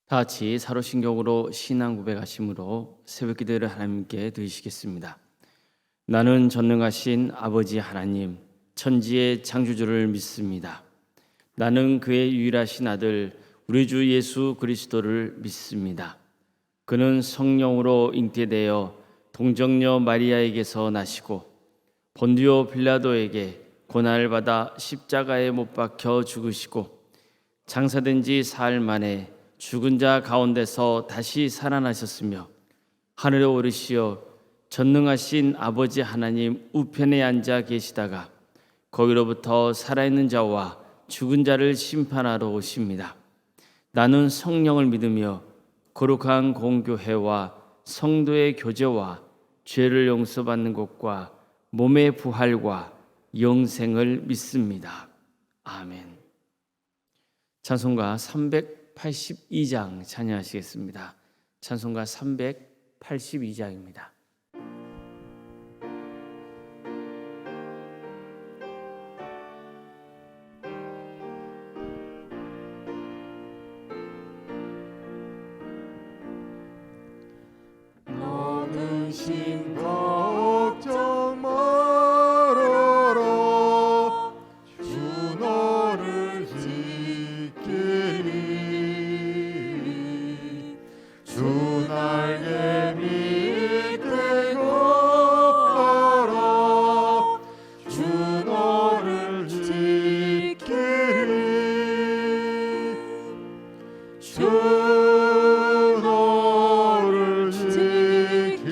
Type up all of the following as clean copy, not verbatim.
다 같이 사로신경으로 신앙 고백하심으로 새벽 기도를 하나님께 드리시겠습니다. 나는 전능하신 아버지 하나님, 천지의 창조주를 믿습니다. 나는 그의 유일하신 아들 우리 주 예수 그리스도를 믿습니다. 그는 성령으로 잉태되어 동정녀 마리아에게서 나시고 본디오 빌라도에게 고난을 받아 십자가에 못 박혀 죽으시고 장사된 지 사흘 만에 죽은 자 가운데서 다시 살아나셨으며 하늘에 오르시어 전능하신 아버지 하나님 우편에 앉아 계시다가 거기로부터 살아있는 자와 죽은 자를 심판하러 오십니다. 나는 성령을 믿으며 거룩한 공교회와 성도의 교제와 죄를 용서받는 것과 몸의 부활과 영생을 믿습니다. 아멘. 찬송가 382장 찬양하시겠습니다. 찬송가 382장입니다. 너는 심 걱정 말아라. 주 너를 지키리. 주 날개 밑에 거하라. 주 너를 지키리. 주 너를 지키리.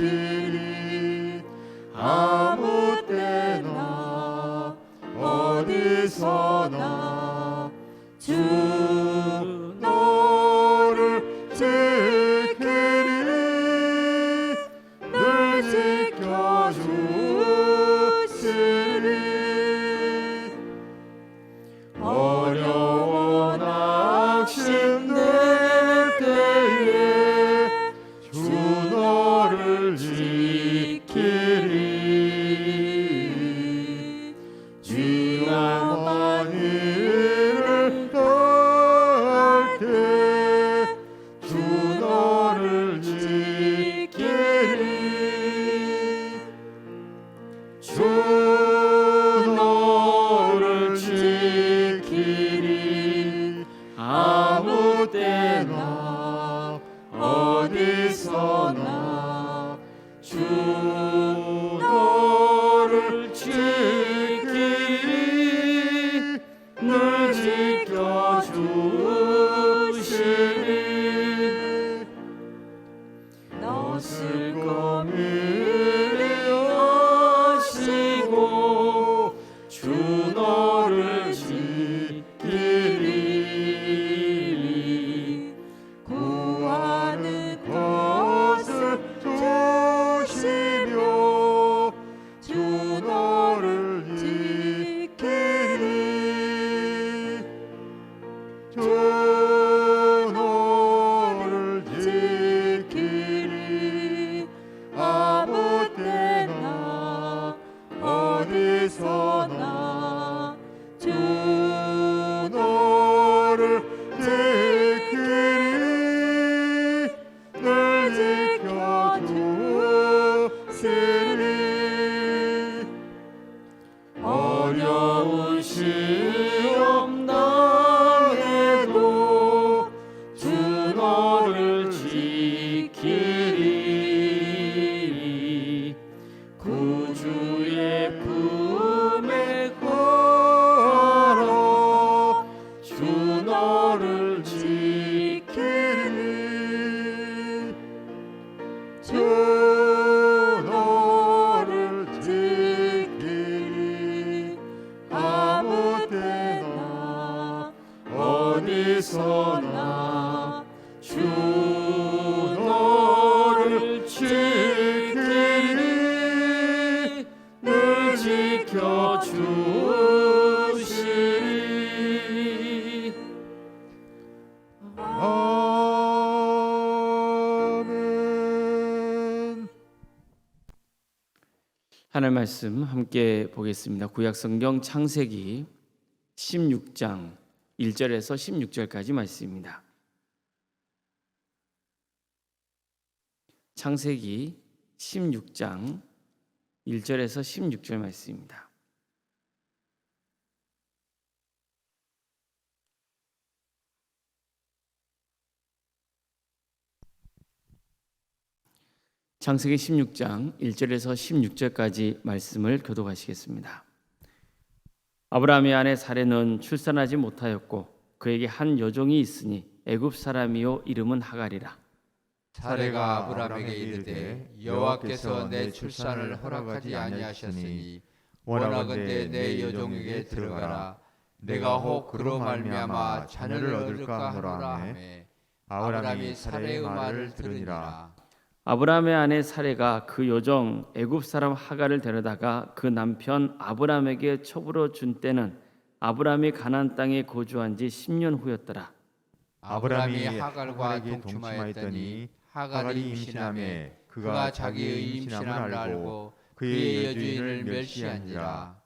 아무 때나 어디서나 주 너를 지키리. 늘 지켜주시리. 어려운 낙심될 때에 주 너를 지키리. 위험한 일을 당할 때 주 너를 지키리. 주 너를 지키리. 아무 때나 어디서나 주 너를 지키리. 늘 지켜주시리. 너 슬픔 이해하시고 주 너를 지키리. 구하는 것을 주시며 주 너를 지키리. 주 너를 지키리. 아무 때나 어디서나 주 너를 지키리. 늘 지켜주시리. 어려운 시험 당해도 주 너를 지키리. 구주의 품에 거하라. 주 너를 지키리. 주 너를 지키리. 아무 때나 어디서나 주 너를 지키리. 늘 지켜주시리. 아멘. 하나님 말씀 함께 보겠습니다. 구약 성경 창세기 16장 1절에서 16절까지 말씀입니다. 창세기 16장 1절에서 16절 말씀입니다. 창세기 16장 1절에서 16절까지 말씀을 교독하시겠습니다. 아브라함의 아내 사레는 출산하지 못하였고 그에게 한 여종이 있으니 애굽 사람이요 이름은 하갈이라. 사레가 아브라함에게 이르되 여호와께서 내 출산을 허락하지 아니하셨으니 원하건대 내 여종에게 들어가라. 내가 혹 그로 말미암아 자녀를 얻을까 하노라 하매 아브라함이 사레의 말을 들으니라. 아브라함의 아내 사레가 그 여종 애굽 사람 하갈을 데려다가 그 남편 아브라함에게 첩으로 준 때는 아브라함이 가나안 땅에 거주한 지 10년 후였더라. 아브라함이 하갈과 동침하였더니 하갈이 임신하매 그가 자기의 임신함을 알고 그의 여주인을 멸시한지라.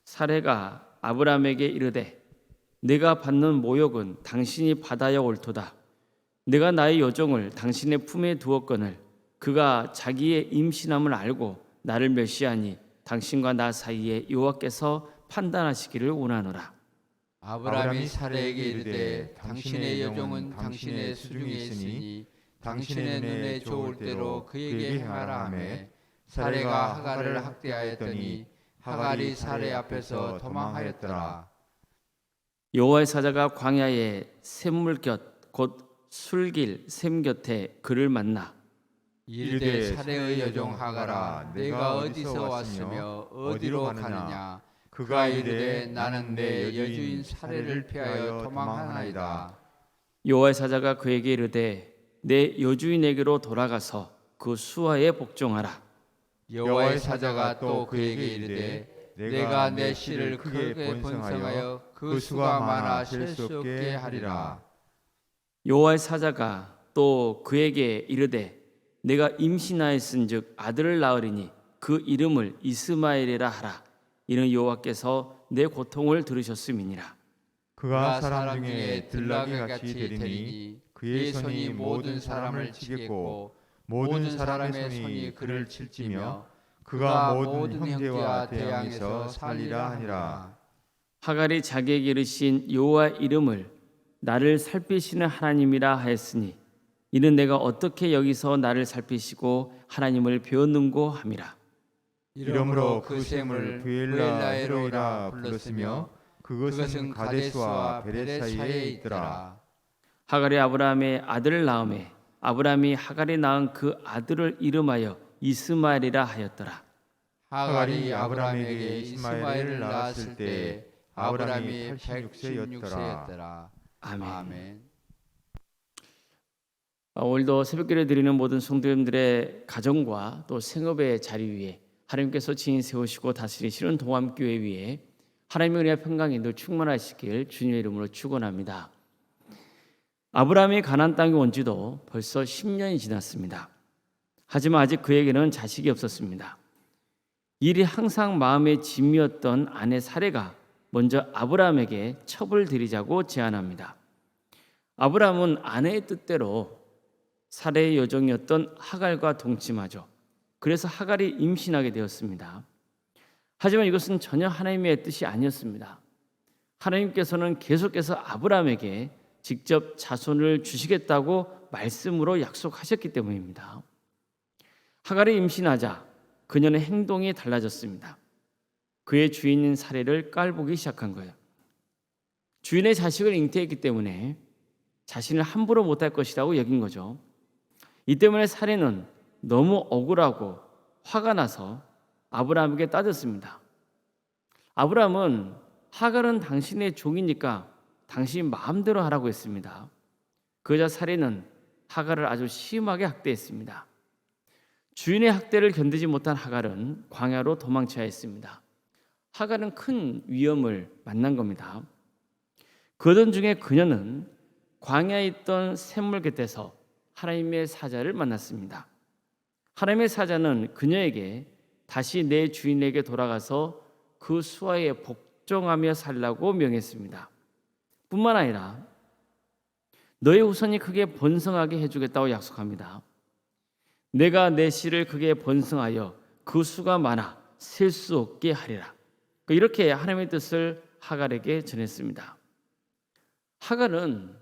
사레가 아브라함에게 이르되 내가 받는 모욕은 당신이 받아야 옳도다. 내가 나의 여종을 당신의 품에 두었거늘 그가 자기의 임신함을 알고 나를 멸시하니 당신과 나 사이에 여호와께서 판단하시기를 원하노라. 아브라함이 사레에게 이르되 당신의 여종은 당신의 수중에 있으니 당신의 눈에 좋을 대로 그에게 행하라 하매 사레가 하갈을 학대하였더니 하갈이 사레 앞에서 도망하였더라. 여호와의 사자가 광야의 샘물 곁 곧 술길 샘 곁에 그를 만나 이르되 사레의 여종 하갈아 내가 어디서 왔으며 어디로 가느냐. 그가 이르되 나는 내 여주인 사레를 피하여 도망하나이다. 여호와의 사자가 그에게 이르되 내 여주인에게로 돌아가서 그 수하에 복종하라. 여호와의 사자가 또 그에게 이르되 내가 내 씨를 크게 번성하여 그 수가 많아 셀 수 없게 하리라. 여호와의 사자가 또 그에게 이르되 내가 임신하였은즉 아들을 낳으리니 그 이름을 이스마엘이라 하라. 이는 여호와께서 내 고통을 들으셨음이니라. 그가 사람 중에 들나귀 같이 되리니 그의 손이 모든 사람을 치겠고 모든 사람의 손이 그를 칠지며 그가 모든 형제와 대항에서 살리라 하니라. 하갈이 자기에게 이르신 여호와 이름을 나를 살피시는 하나님이라 하였으니 이는 내가 어떻게 여기서 나를 살피시고 하나님을 배웠는고 함이라. 이러므로 그 샘을 부엘라에로이라 불렀으며 그것은 가데스와 베렛 사이에 있더라. 하갈이 아브라함의 아들을 낳음에 아브라함이 하갈이 낳은 그 아들을 이름하여 이스마엘이라 하였더라. 하갈이 아브라함에게 이스마엘을 낳았을 때 아브라함이 116세였더라. 아멘. 오늘도 새벽기를 드리는 모든 성도님들의 가정과 또 생업의 자리 위에 하나님께서 지인 세우시고 다스리시는 동암교회 위에 하나님의 은혜와 평강이 늘 충만하시길 주님의 이름으로 축원합니다. 아브라함이 가나안 땅에 온 지도 벌써 10년이 지났습니다. 하지만 아직 그에게는 자식이 없었습니다. 일이 항상 마음의 짐이었던 아내 사레가 먼저 아브라함에게 첩을 드리자고 제안합니다. 아브라함은 아내의 뜻대로 사레의 여종이었던 하갈과 동침하죠. 그래서 하갈이 임신하게 되었습니다. 하지만 이것은 전혀 하나님의 뜻이 아니었습니다. 하나님께서는 계속해서 아브라함에게 직접 자손을 주시겠다고 말씀으로 약속하셨기 때문입니다. 하갈이 임신하자 그녀의 행동이 달라졌습니다. 그의 주인인 사레를 깔보기 시작한 거예요. 주인의 자식을 잉태했기 때문에 자신을 함부로 못할 것이라고 여긴 거죠. 이 때문에 사레는 너무 억울하고 화가 나서 아브라함에게 따졌습니다. 아브라함은 하갈은 당신의 종이니까 당신 마음대로 하라고 했습니다. 그러자 사레는 하갈을 아주 심하게 학대했습니다. 주인의 학대를 견디지 못한 하갈은 광야로 도망쳐야 했습니다. 하갈은 큰 위험을 만난 겁니다. 그러던 중에 그녀는 광야에 있던 샘물 곁에서 하나님의 사자를 만났습니다. 하나님의 사자는 그녀에게 다시 내 주인에게 돌아가서 그 수하에 복종하며 살라고 명했습니다. 뿐만 아니라 너의 후손이 크게 번성하게 해주겠다고 약속합니다. 내가 내 씨를 그게 번성하여 그 수가 많아 셀 수 없게 하리라. 이렇게 하나님의 뜻을 하갈에게 전했습니다. 하갈은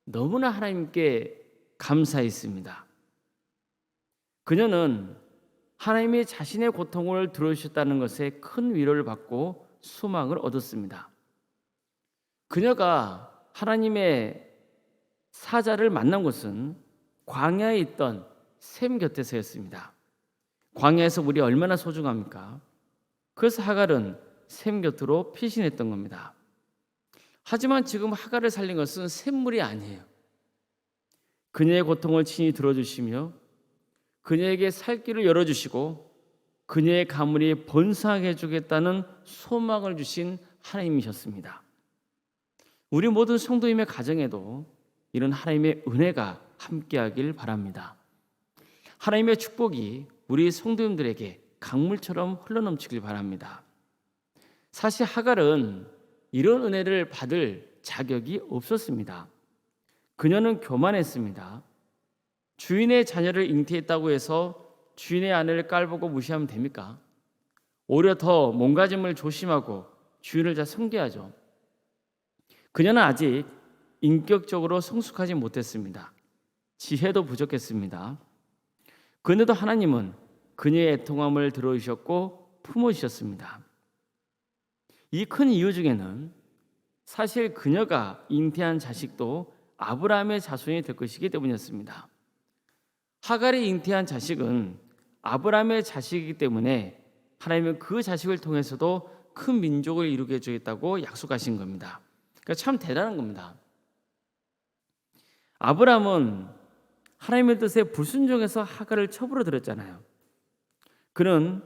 너무나 하나님께 감사했습니다. 그녀는 하나님이 자신의 고통을 들어주셨다는 것에 큰 위로를 받고 소망을 얻었습니다. 그녀가 하나님의 사자를 만난 곳은 광야에 있던 셈 곁에서였습니다. 광야에서 물이 얼마나 소중합니까? 그래서 하갈은 셈 곁으로 피신했던 겁니다. 하지만 지금 하갈을 살린 것은 샘물이 아니에요. 그녀의 고통을 친히 들어주시며 그녀에게 살 길을 열어주시고 그녀의 가문이 번성하게 해주겠다는 소망을 주신 하나님이셨습니다. 우리 모든 성도님의 가정에도 이런 하나님의 은혜가 함께하길 바랍니다. 하나님의 축복이 우리 성도님들에게 강물처럼 흘러넘치길 바랍니다. 사실 하갈은 이런 은혜를 받을 자격이 없었습니다. 그녀는 교만했습니다. 주인의 자녀를 잉태했다고 해서 주인의 아내를 깔보고 무시하면 됩니까? 오히려 더 몸가짐을 조심하고 주인을 잘 섬겨야죠. 그녀는 아직 인격적으로 성숙하지 못했습니다. 지혜도 부족했습니다. 그런데도 하나님은 그녀의 애통함을 들어주셨고 품어주셨습니다. 이 큰 이유 중에는 사실 그녀가 잉태한 자식도 아브라함의 자손이 될 것이기 때문이었습니다. 하갈이 잉태한 자식은 아브라함의 자식이기 때문에 하나님은 그 자식을 통해서도 큰 민족을 이루게 해주겠다고 약속하신 겁니다. 그러니까 참 대단한 겁니다. 아브라함은 하나님의 뜻에 불순종해서 하갈을 처벌해 드렸잖아요. 그는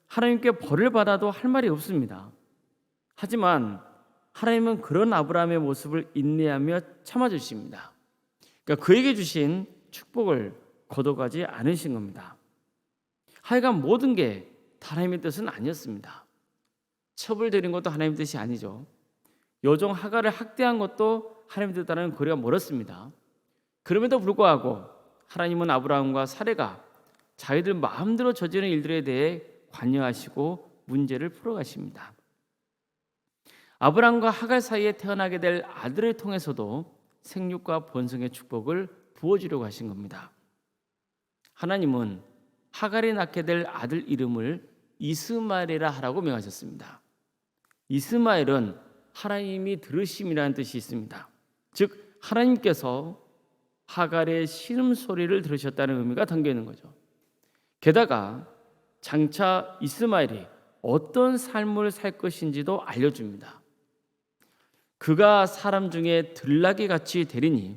하나님께 벌을 받아도 할 말이 없습니다. 하지만 하나님은 그런 아브라함의 모습을 인내하며 참아주십니다. 그러니까 그에게 주신 축복을 거둬가지 않으신 겁니다. 하여간 모든 게 하나님의 뜻은 아니었습니다. 처벌드린 것도 하나님의 뜻이 아니죠. 여종 하갈을 학대한 것도 하나님의 뜻과는 거리가 멀었습니다. 그럼에도 불구하고 하나님은 아브라함과 사레가 자기들 마음대로 저지르는 일들에 대해 관여하시고 문제를 풀어가십니다. 아브라함과 하갈 사이에 태어나게 될 아들을 통해서도 생육과 번성의 축복을 부어주려고 하신 겁니다. 하나님은 하갈이 낳게 될 아들 이름을 이스마엘이라 하라고 명하셨습니다. 이스마엘은 하나님이 들으심이라는 뜻이 있습니다. 즉 하나님께서 하갈의 신음소리를 들으셨다는 의미가 담겨 있는 거죠. 게다가 장차 이스마엘이 어떤 삶을 살 것인지도 알려줍니다. 그가 사람 중에 들나귀 같이 되리니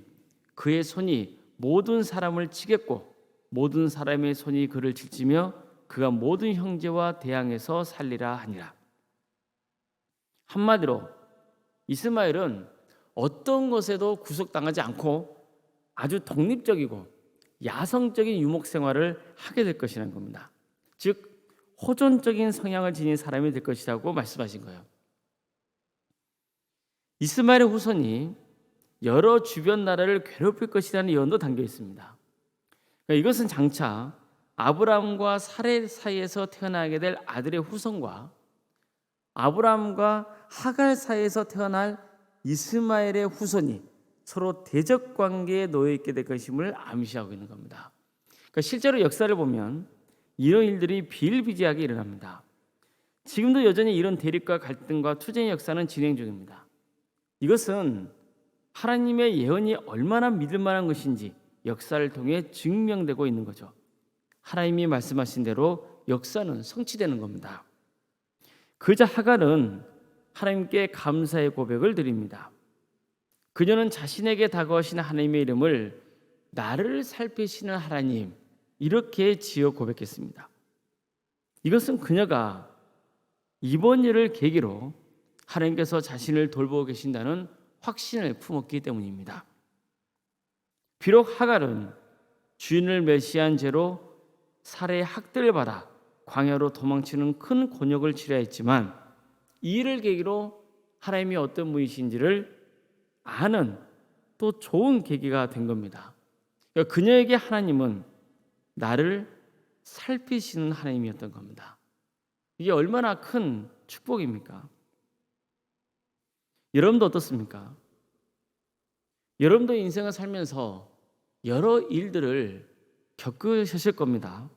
그의 손이 모든 사람을 치겠고 모든 사람의 손이 그를 칠지며 그가 모든 형제와 대항해서 살리라 하니라. 한마디로 이스마엘은 어떤 것에도 구속당하지 않고 아주 독립적이고 야성적인 유목 생활을 하게 될 것이라는 겁니다. 즉 호전적인 성향을 지닌 사람이 될 것이라고 말씀하신 거예요. 이스마엘의 후손이 여러 주변 나라를 괴롭힐 것이라는 예언도 담겨 있습니다. 이것은 장차 아브라함과 사레 사이에서 태어나게 될 아들의 후손과 아브라함과 하갈 사이에서 태어날 이스마엘의 후손이 서로 대적 관계에 놓여 있게 될 것임을 암시하고 있는 겁니다. 그러니까 실제로 역사를 보면 이런 일들이 비일비재하게 일어납니다. 지금도 여전히 이런 대립과 갈등과 투쟁의 역사는 진행 중입니다. 이것은 하나님의 예언이 얼마나 믿을 만한 것인지 역사를 통해 증명되고 있는 거죠. 하나님이 말씀하신 대로 역사는 성취되는 겁니다. 그자 하갈은 하나님께 감사의 고백을 드립니다. 그녀는 자신에게 다가오신 하나님의 이름을 나를 살피시는 하나님 이렇게 지어 고백했습니다. 이것은 그녀가 이번 일을 계기로 하나님께서 자신을 돌보고 계신다는 확신을 품었기 때문입니다. 비록 하갈은 주인을 멸시한 죄로 살해의 학대를 받아 광야로 도망치는 큰 곤욕을 치러야 했지만 이 일을 계기로 하나님이 어떤 분이신지를 아는 또 좋은 계기가 된 겁니다. 그녀에게 하나님은 나를 살피시는 하나님이었던 겁니다. 이게 얼마나 큰 축복입니까? 여러분도 어떻습니까? 여러분도 인생을 살면서 여러 일들을 겪으셨을 겁니다.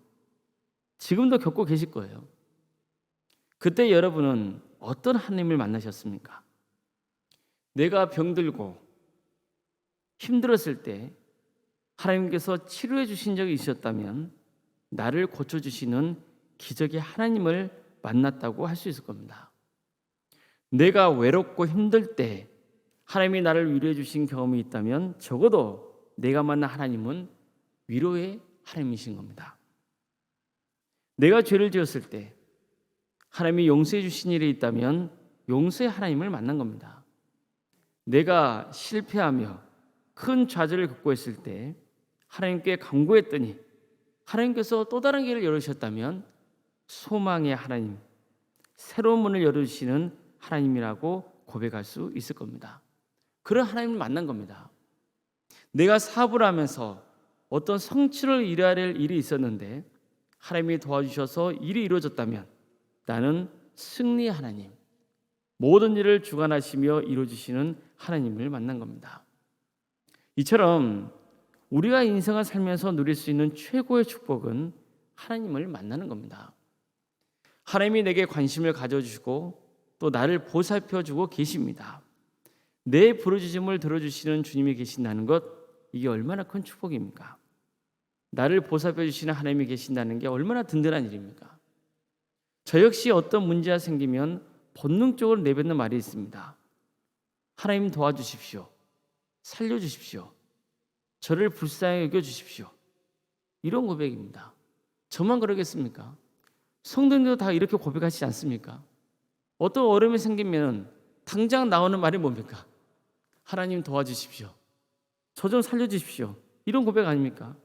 지금도 겪고 계실 거예요. 그때 여러분은 어떤 하나님을 만나셨습니까? 내가 병들고 힘들었을 때 하나님께서 치료해 주신 적이 있었다면 나를 고쳐주시는 기적의 하나님을 만났다고 할 수 있을 겁니다. 내가 외롭고 힘들 때 하나님이 나를 위로해 주신 경험이 있다면 적어도 내가 만난 하나님은 위로의 하나님이신 겁니다. 내가 죄를 지었을 때 하나님이 용서해 주신 일이 있다면 용서의 하나님을 만난 겁니다. 내가 실패하며 큰 좌절을 겪고 있을 때 하나님께 간구했더니 하나님께서 또 다른 길을 열으셨다면 소망의 하나님, 새로운 문을 열어주시는 하나님이라고 고백할 수 있을 겁니다. 그런 하나님을 만난 겁니다. 내가 사업을 하면서 어떤 성취를 이뤄야 할 일이 있었는데 하나님이 도와주셔서 일이 이루어졌다면 나는 승리의 하나님, 모든 일을 주관하시며 이루어주시는 하나님을 만난 겁니다. 이처럼 우리가 인생을 살면서 누릴 수 있는 최고의 축복은 하나님을 만나는 겁니다. 하나님이 내게 관심을 가져주시고 또 나를 보살펴주고 계십니다. 내 부르짖음을 들어주시는 주님이 계신다는 것, 이게 얼마나 큰 축복입니까? 나를 보살펴주시는 하나님이 계신다는 게 얼마나 든든한 일입니까? 저 역시 어떤 문제가 생기면 본능적으로 내뱉는 말이 있습니다. 하나님 도와주십시오. 살려주십시오. 저를 불쌍히 여겨주십시오. 이런 고백입니다. 저만 그러겠습니까? 성도님도 다 이렇게 고백하시지 않습니까? 어떤 어려움이 생기면 당장 나오는 말이 뭡니까? 하나님 도와주십시오. 저 좀 살려주십시오. 이런 고백 아닙니까?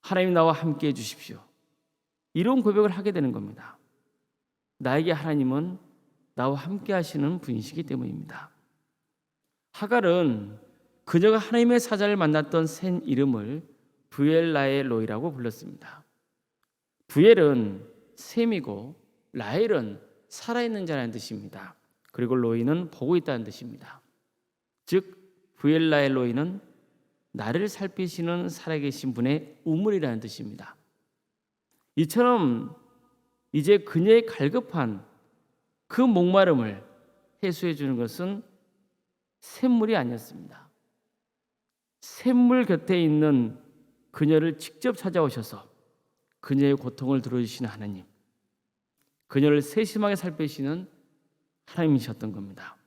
하나님 나와 함께 해주십시오. 이런 고백을 하게 되는 겁니다. 나에게 하나님은 나와 함께 하시는 분이시기 때문입니다. 하갈은 그녀가 하나님의 사자를 만났던 새 이름을 부엘라엘로이라고 불렀습니다. 부엘은 샘이고 라헬은 살아있는 자라는 뜻입니다. 그리고 로이는 보고 있다는 뜻입니다. 즉 부엘라엘로이는 나를 살피시는 살아계신 분의 우물이라는 뜻입니다. 이처럼 이제 그녀의 갈급한 그 목마름을 해소해 주는 것은 샘물이 아니었습니다. 샘물 곁에 있는 그녀를 직접 찾아오셔서 그녀의 고통을 들어주시는 하나님, 그녀를 세심하게 살피시는 하나님이셨던 겁니다.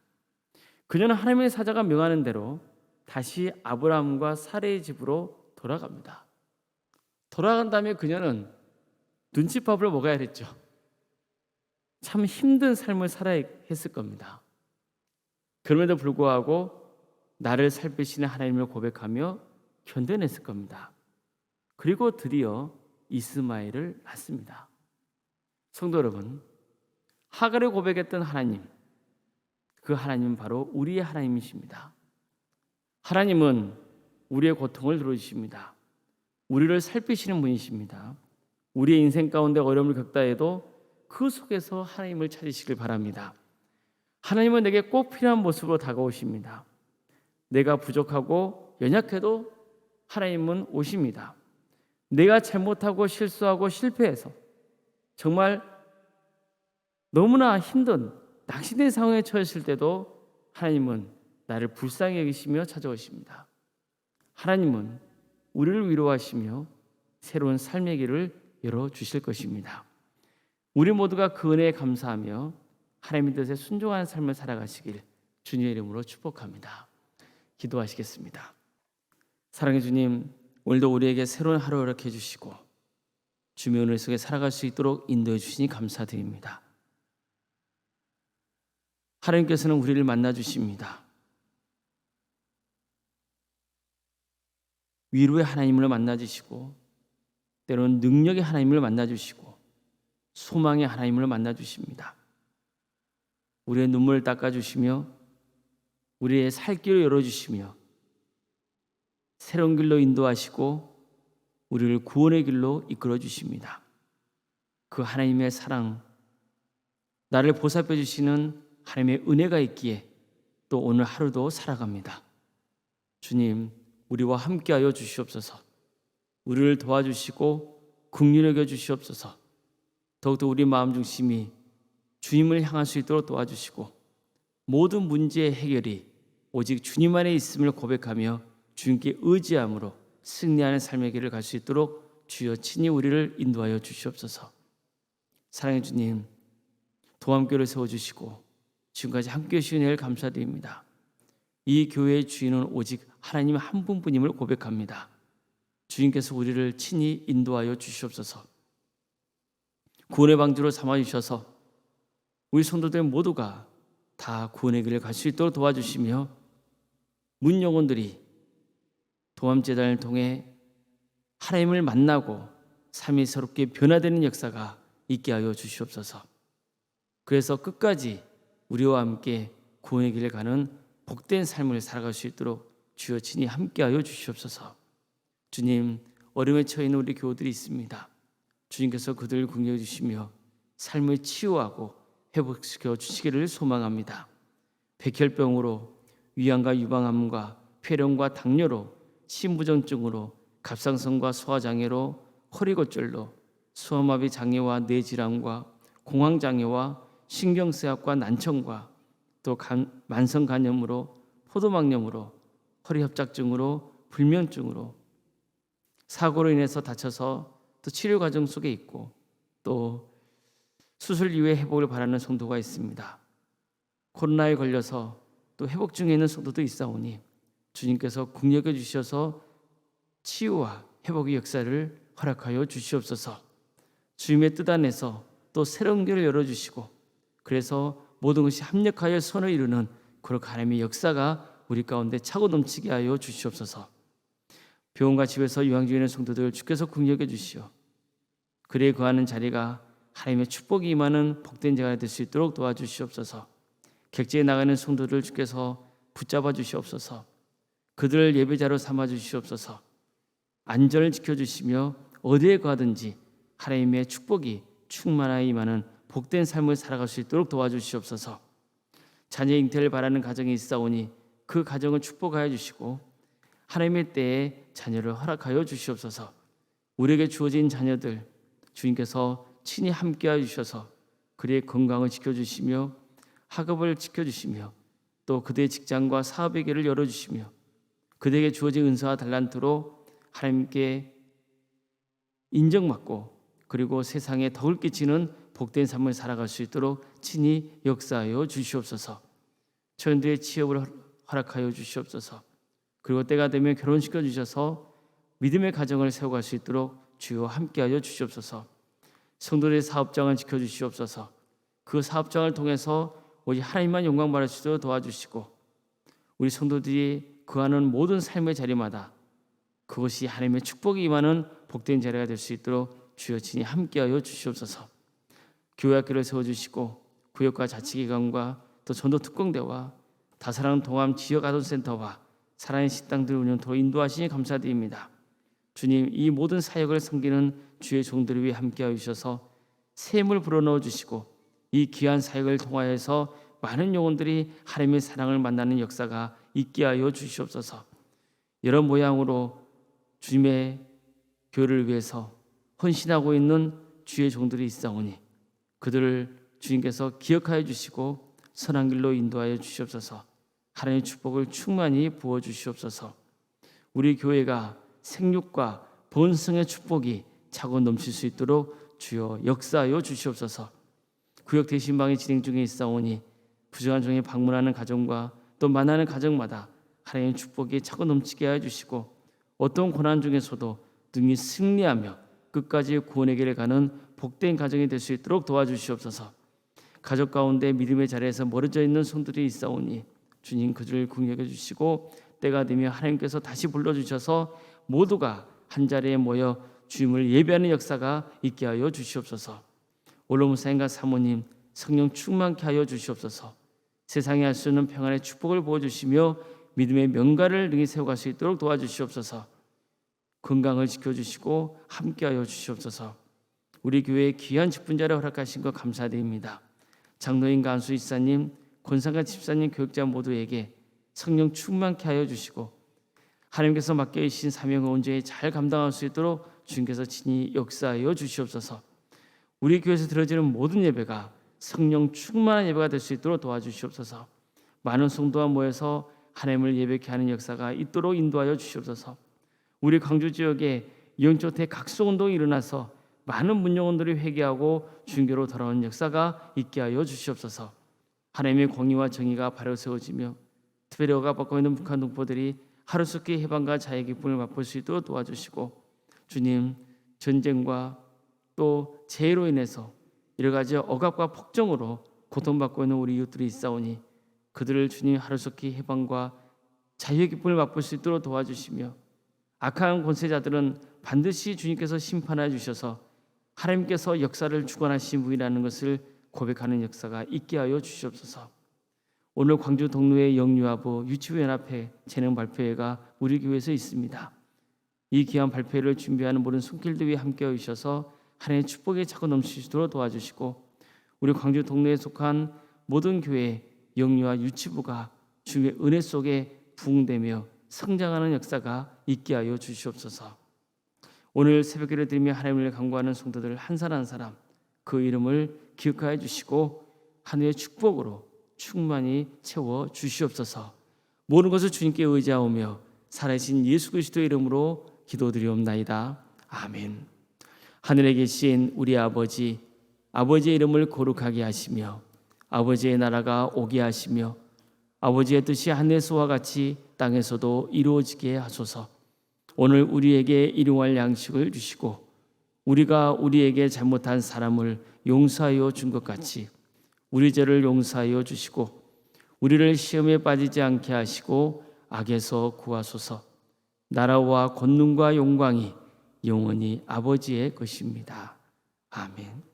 그녀는 하나님의 사자가 명하는 대로 다시 아브라함과 사레의 집으로 돌아갑니다. 돌아간 다음에 그녀는 눈칫밥을 먹어야 했죠. 참 힘든 삶을 살아야 했을 겁니다. 그럼에도 불구하고 나를 살피시는 하나님을 고백하며 견뎌냈을 겁니다. 그리고 드디어 이스마엘을 낳습니다. 성도 여러분, 하갈이 고백했던 하나님, 그 하나님은 바로 우리의 하나님이십니다. 하나님은 우리의 고통을 들어주십니다. 우리를 살피시는 분이십니다. 우리의 인생 가운데 어려움을 겪다 해도 그 속에서 하나님을 찾으시길 바랍니다. 하나님은 내게 꼭 필요한 모습으로 다가오십니다. 내가 부족하고 연약해도 하나님은 오십니다. 내가 잘못하고 실수하고 실패해서 정말 너무나 힘든 낙심된 상황에 처했을 때도 하나님은 나를 불쌍히 여기시며 찾아오십니다. 하나님은 우리를 위로하시며 새로운 삶의 길을 열어주실 것입니다. 우리 모두가 그 은혜에 감사하며 하나님의 뜻에 순종하는 삶을 살아가시길 주님의 이름으로 축복합니다. 기도하시겠습니다. 사랑의 주님, 오늘도 우리에게 새로운 하루 허락해 주시고 주님의 은혜 속에 살아갈 수 있도록 인도해 주시니 감사드립니다. 하나님께서는 우리를 만나 주십니다. 위로의 하나님을 만나 주시고 때로는 능력의 하나님을 만나 주시고 소망의 하나님을 만나 주십니다. 우리의 눈물을 닦아 주시며 우리의 살 길을 열어 주시며 새로운 길로 인도하시고 우리를 구원의 길로 이끌어 주십니다. 그 하나님의 사랑, 나를 보살펴 주시는 하나님의 은혜가 있기에 또 오늘 하루도 살아갑니다. 주님, 우리와 함께하여 주시옵소서. 우리를 도와주시고 긍휼히 여겨 주시옵소서. 더욱더 우리 마음 중심이 주님을 향할 수 있도록 도와주시고 모든 문제의 해결이 오직 주님 안에 있음을 고백하며 주님께 의지함으로 승리하는 삶의 길을 갈 수 있도록 주여 친히 우리를 인도하여 주시옵소서. 사랑의 주님, 도함교를 세워주시고 지금까지 함께해 주신 은혜를 감사드립니다. 이 교회의 주인은 오직 하나님 한 분뿐임을 고백합니다. 주님께서 우리를 친히 인도하여 주시옵소서. 구원의 방주로 삼아주셔서 우리 성도들 모두가 다 구원의 길을 갈 수 있도록 도와주시며 문 영혼들이 도함제단을 통해 하나님을 만나고 삶이 새롭게 변화되는 역사가 있게 하여 주시옵소서. 그래서 끝까지 우리와 함께 구원의 길을 가는 복된 삶을 살아갈 수 있도록 주여 친히 함께하여 주시옵소서. 주님, 어려움에 처해 있는 우리 교우들이 있습니다. 주님께서 그들을 긍휼히 주시며 삶을 치유하고 회복시켜 주시기를 소망합니다. 백혈병으로, 위암과 유방암과 폐렴과 당뇨로, 심부전증으로, 갑상선과 소화장애로, 허리골절로, 수화마비 장애와 뇌질환과 공황장애와 신경쇠약과 난청과 또 만성간염으로, 포도막염으로, 허리협착증으로, 불면증으로, 사고로 인해서 다쳐서 또 치료 과정 속에 있고 또 수술 이후에 회복을 바라는 성도가 있습니다. 코로나에 걸려서 또 회복 중에 있는 성도도 있사오니 주님께서 긍휼히 여겨 주셔서 치유와 회복의 역사를 허락하여 주시옵소서. 주님의 뜻 안에서 또 새로운 길을 열어주시고 그래서 모든 것이 합력하여 선을 이루는 그런 하나님의 역사가 우리 가운데 차고 넘치게 하여 주시옵소서. 병원과 집에서 유황 중에 있는 성도들 주께서 긍휼히 여겨 주시오. 그래 거하는 자리가 하나님의 축복이 임하는 복된 자가 될 수 있도록 도와주시옵소서. 객지에 나가는 성도들 주께서 붙잡아 주시옵소서. 그들을 예배자로 삼아 주시옵소서. 안전을 지켜주시며 어디에 가든지 하나님의 축복이 충만하여 임하는 복된 삶을 살아갈 수 있도록 도와주시옵소서. 자녀 잉태를 바라는 가정이 있사오니 그 가정을 축복하여 주시고 하나님의 때에 자녀를 허락하여 주시옵소서. 우리에게 주어진 자녀들 주님께서 친히 함께하여 주셔서 그의 건강을 지켜주시며 학업을 지켜주시며 또 그들의 직장과 사업의 길을 열어주시며 그들에게 주어진 은사와 달란트로 하나님께 인정받고 그리고 세상에 덕을 끼치는 복된 삶을 살아갈 수 있도록 친히 역사하여 주시옵소서. 처녀들의 취업을 허락하여 주시옵소서. 그리고 때가 되면 결혼시켜 주셔서 믿음의 가정을 세워갈 수 있도록 주여 함께하여 주시옵소서. 성도들의 사업장을 지켜주시옵소서. 그 사업장을 통해서 오직 하나님만 영광 받을 수 있도록 도와주시고 우리 성도들이 거하는 모든 삶의 자리마다 그것이 하나님의 축복이 임하는 복된 자리가 될 수 있도록 주여 친히 함께하여 주시옵소서. 교회 학교를 세워주시고 구역과 자치기관과 또 전도 특공대와 다사랑 동암 지역 아동센터와 사랑의 식당들 운영토로 인도하시니 감사드립니다. 주님, 이 모든 사역을 섬기는 주의 종들을 위해 함께하여 주셔서 샘을 불어넣어 주시고 이 귀한 사역을 통하여서 많은 영혼들이 하나님의 사랑을 만나는 역사가 있게 하여 주시옵소서. 여러 모양으로 주님의 교회를 위해서 헌신하고 있는 주의 종들이 있사오니 그들을 주님께서 기억하여 주시고 선한 길로 인도하여 주시옵소서. 하나님의 축복을 충만히 부어 주시옵소서. 우리 교회가 생육과 번성의 축복이 차고 넘칠 수 있도록 주여 역사하여 주시옵소서. 구역 대신방이 진행 중에 있사오니 부정한 종에 방문하는 가정과 또 만나는 가정마다 하나님의 축복이 차고 넘치게 하여 주시고 어떤 고난 중에서도 능히 승리하며 끝까지 구원의 길을 가는 복된 가정이 될 수 있도록 도와주시옵소서. 가족 가운데 믿음의 자리에서 멀어져 있는 성들이 있사오니 주님 그들을 긍휼히 주시고 때가 되면 하나님께서 다시 불러주셔서 모두가 한 자리에 모여 주님을 예배하는 역사가 있게 하여 주시옵소서. 올로무사님과 사모님 성령 충만케 하여 주시옵소서. 세상에 할 수 있는 평안의 축복을 부어주시며 믿음의 명가를 능히 세워갈 수 있도록 도와주시옵소서. 건강을 지켜주시고 함께하여 주시옵소서. 우리 교회의 귀한 직분자를 허락하신 것 감사드립니다. 장로인 간수 이사님, 권상가 집사님, 교육자 모두에게 성령 충만케 하여 주시고 하나님께서 맡겨주신 사명을 온전히 잘 감당할 수 있도록 주님께서 친히 역사하여 주시옵소서. 우리 교회에서 드려지는 모든 예배가 성령 충만한 예배가 될 수 있도록 도와주시옵소서. 많은 성도가 모여서 하나님을 예배케 하는 역사가 있도록 인도하여 주시옵소서. 우리 광주 지역에 영적 대각성운동이 일어나서 많은 문영원들이 회개하고 주님께로 돌아오는 역사가 있게 하여 주시옵소서. 하나님의 공의와 정의가 바로 세워지며 특별히 억압받고 있는 북한 동포들이 하루속히 해방과 자유의 기쁨을 맛볼 수 있도록 도와주시고, 주님, 전쟁과 또 재해로 인해서 여러 가지 억압과 폭정으로 고통받고 있는 우리 이웃들이 있사오니 그들을 주님 하루속히 해방과 자유의 기쁨을 맛볼 수 있도록 도와주시며, 악한 권세자들은 반드시 주님께서 심판해 주셔서 하나님께서 역사를 주관하신 분이라는 것을 고백하는 역사가 있게 하여 주시옵소서. 오늘 광주 동로의 영유아부 유치부연합회 재능 발표회가 우리 교회에서 있습니다. 이 귀한 발표회를 준비하는 모든 손길들 위에 함께해 주셔서 하나님의 축복에 차고 넘치시도록 도와주시고, 우리 광주 동네에 속한 모든 교회 영유아 유치부가 주님의 은혜 속에 부흥되며 성장하는 역사가 있게 하여 주시옵소서. 오늘 새벽기를 드리며 하나님을 간구하는 성도들 한 사람 한 사람 그 이름을 기억하여 주시고 하늘의 축복으로 충만히 채워 주시옵소서. 모든 것을 주님께 의지하오며 살아계신 예수 그리스도의 이름으로 기도드리옵나이다. 아멘. 하늘에 계신 우리 아버지, 아버지의 이름을 거룩하게 하시며 아버지의 나라가 오게 하시며 아버지의 뜻이 하늘에서와 같이 땅에서도 이루어지게 하소서. 오늘 우리에게 일용할 양식을 주시고 우리가 우리에게 잘못한 사람을 용서하여 준 것 같이 우리 죄를 용서하여 주시고 우리를 시험에 빠지지 않게 하시고 악에서 구하소서. 나라와 권능과 영광이 영원히 아버지의 것입니다. 아멘.